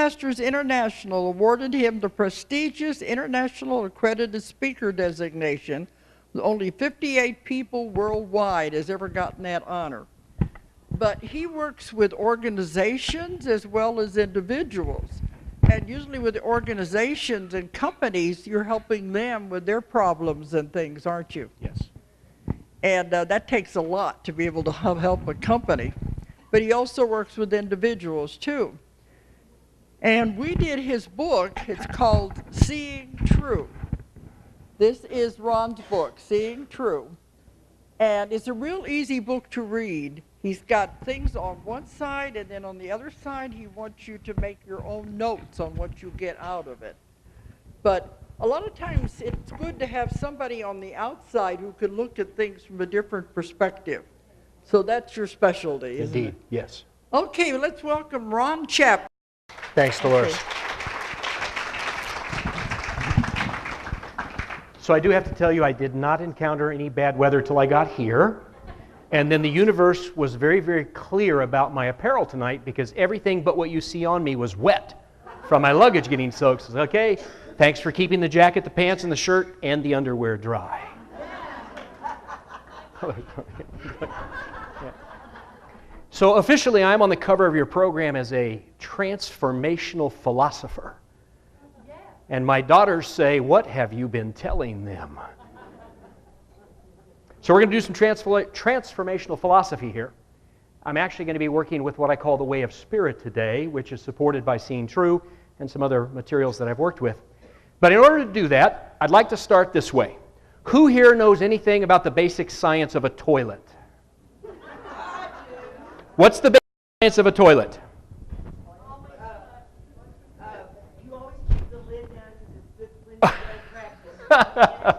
Toastmasters International awarded him the prestigious International Accredited Speaker designation. Only 58 people worldwide has ever gotten that honor. But he works with organizations as well as individuals. And usually with organizations and companies, you're helping them with their problems and things, aren't you? Yes. And that takes a lot to be able to help a company. But he also works with individuals too. And we did his book. It's called Seeing True. This is Ron's book, Seeing True. And it's a real easy book to read. He's got things on one side, and then on the other side, he wants you to make your own notes on what you get out of it. But a lot of times, it's good to have somebody on the outside who can look at things from a different perspective. So that's your specialty, isn't it? Indeed, yes. Okay, well, let's welcome Ron Chapman. Thanks, Dolores. Okay. So I do have to tell you, I did not encounter any bad weather till I got here. And then the universe was very, very clear about my apparel tonight because everything but what you see on me was wet from my luggage getting soaked. So, okay, thanks for keeping the jacket, the pants, and the shirt, and the underwear dry. So officially, I'm on the cover of your program as a transformational philosopher. And my daughters say, "What have you been telling them?" So we're going to do some transformational philosophy here. I'm actually going to be working with what I call the way of spirit today, which is supported by Seeing True and some other materials that I've worked with. But in order to do that, I'd like to start this way. Who here knows anything about the basic science of a toilet? What's the basic science of a toilet? You always keep the lid down.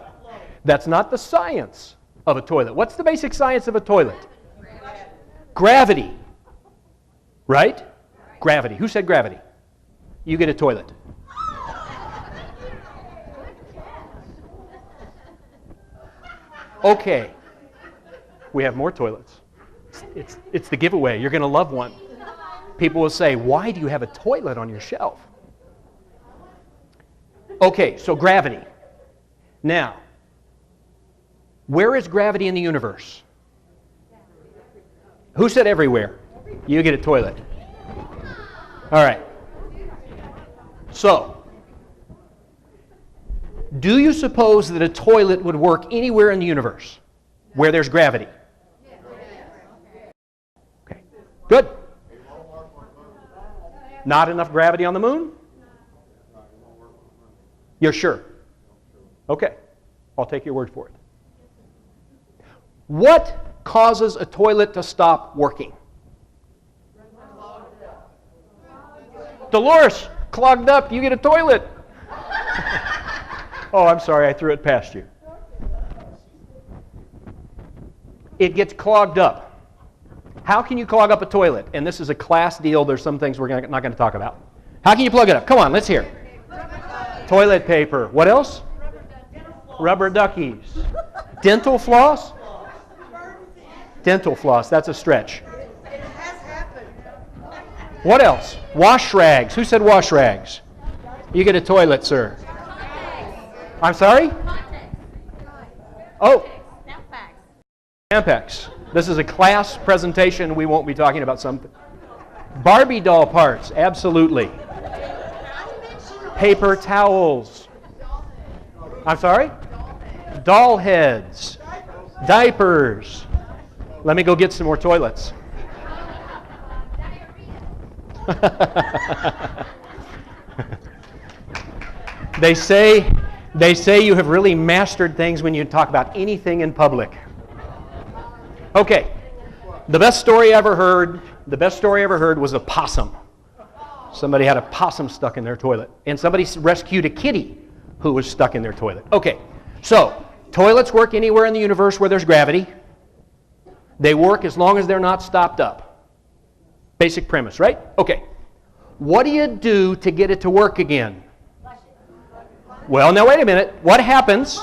That's not the science of a toilet. What's the basic science of a toilet? Gravity. Right? Gravity. Who said gravity? You get a toilet. Okay. We have more toilets. It's the giveaway. You're going to love one. People will say, "Why do you have a toilet on your shelf?" Okay, so gravity. Now, where is gravity in the universe? Who said everywhere? You get a toilet. All right. So, do you suppose that a toilet would work anywhere in the universe where there's gravity? Okay, good. Not enough gravity on the moon? You're sure? Okay, I'll take your word for it. What causes a toilet to stop working? Dolores, clogged up, you get a toilet. Oh, I'm sorry, I threw it past you. It gets clogged up. How can you clog up a toilet? And this is a class deal. There's some things we're not going to talk about. How can you plug it up? Come on, let's hear. Toilet paper. What else? Rubber duckies. Dental floss? Dental floss. That's a stretch. It has happened. What else? Wash rags. Who said wash rags? You get a toilet, sir. I'm sorry? Oh. Tampax. This is a class presentation. We won't be talking about something. Barbie doll parts. Absolutely. Paper towels. I'm sorry? Doll heads. Diapers. Let me go get some more toilets. They say you have really mastered things when you talk about anything in public. Okay. The best story I ever heard was a possum. Somebody had a possum stuck in their toilet, and somebody rescued a kitty who was stuck in their toilet. Okay. So, toilets work anywhere in the universe where there's gravity. They work as long as they're not stopped up. Basic premise, right? Okay. What do you do to get it to work again? Well, now wait a minute. What happens?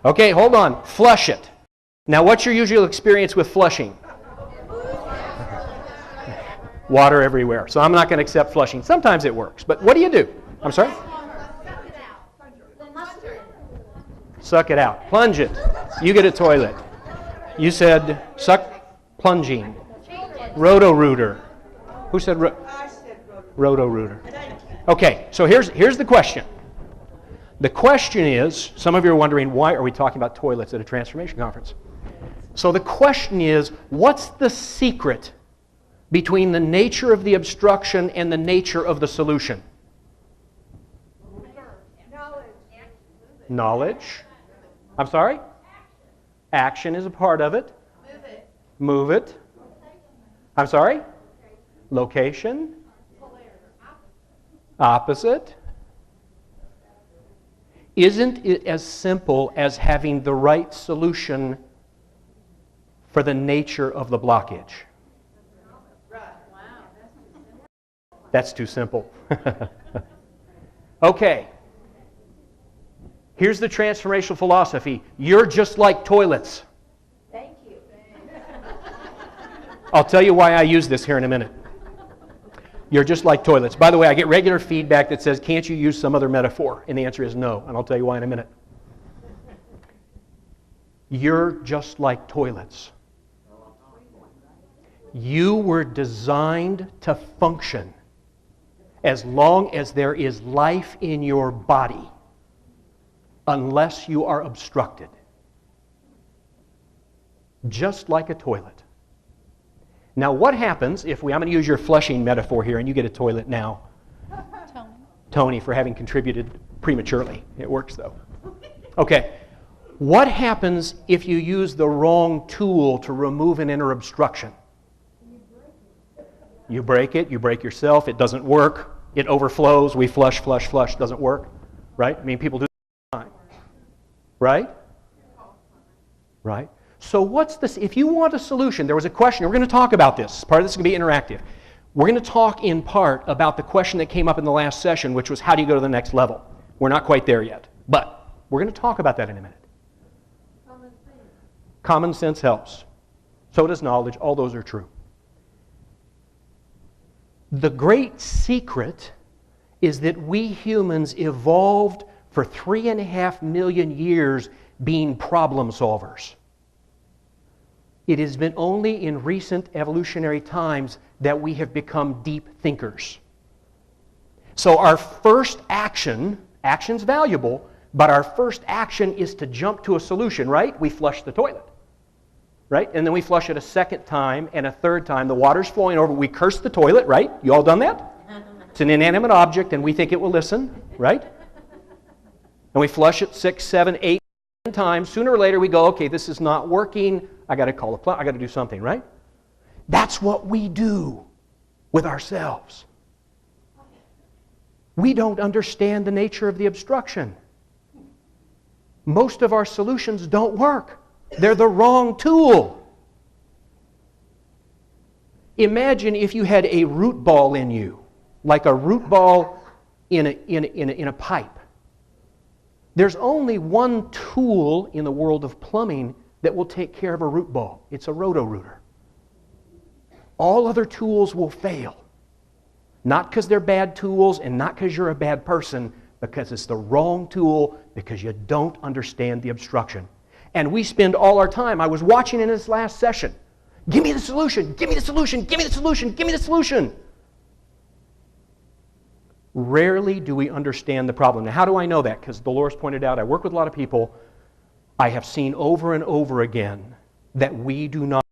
Okay, hold on. Flush it. Now, what's your usual experience with flushing? Water everywhere. So I'm not going to accept flushing. Sometimes it works, but what do you do? I'm sorry? Suck it out. Plunge it. You get a toilet. You said suck plunging. Roto-rooter. Who said roto-rooter? Okay, so here's the question. The question is, some of you are wondering, why are we talking about toilets at a transformation conference? So the question is, what's the secret between the nature of the obstruction and the nature of the solution? Knowledge. I'm sorry? Action is a part of it. Move it. I'm sorry? Location. Opposite. Isn't it as simple as having the right solution for the nature of the blockage? That's too simple. Okay. Here's the transformational philosophy. You're just like toilets. Thank you. I'll tell you why I use this here in a minute. You're just like toilets. By the way, I get regular feedback that says, can't you use some other metaphor? And the answer is no, and I'll tell you why in a minute. You're just like toilets. You were designed to function as long as there is life in your body, unless you are obstructed. Just like a toilet. Now, what happens if I'm going to use your flushing metaphor here, and you get a toilet now. Tony, for having contributed prematurely. It works, though. Okay. What happens if you use the wrong tool to remove an inner obstruction? You break it, you break yourself, it doesn't work, it overflows, we flush, doesn't work, right? I mean, people do that all the time, right? Right? So what's this? If you want a solution, there was a question, we're going to talk about this. Part of this is going to be interactive. We're going to talk in part about the question that came up in the last session, which was how do you go to the next level? We're not quite there yet, but we're going to talk about that in a minute. Common sense helps. So does knowledge. All those are true. The great secret is that we humans evolved for 3.5 million years being problem solvers. It has been only in recent evolutionary times that we have become deep thinkers. So our first action's valuable, but our first action is to jump to a solution, right? We flush the toilet, right? And then we flush it a second time and a third time. The water's flowing over. We curse the toilet, right? You all done that? It's an inanimate object and we think it will listen, right? And we flush it 6, 7, 8 times. Sooner or later we go, okay, this is not working. I got to call a plumber. I got to do something, right? That's what we do with ourselves. We don't understand the nature of the obstruction. Most of our solutions don't work. They're the wrong tool. Imagine if you had a root ball in you, like a root ball in a pipe. There's only one tool in the world of plumbing that will take care of a root ball. It's a roto-rooter. All other tools will fail. Not because they're bad tools and not because you're a bad person, because it's the wrong tool, because you don't understand the obstruction. And we spend all our time, I was watching in this last session, give me the solution, give me the solution, give me the solution, give me the solution. Rarely do we understand the problem. Now, how do I know that? Because Dolores pointed out, I work with a lot of people. I have seen over and over again that we do not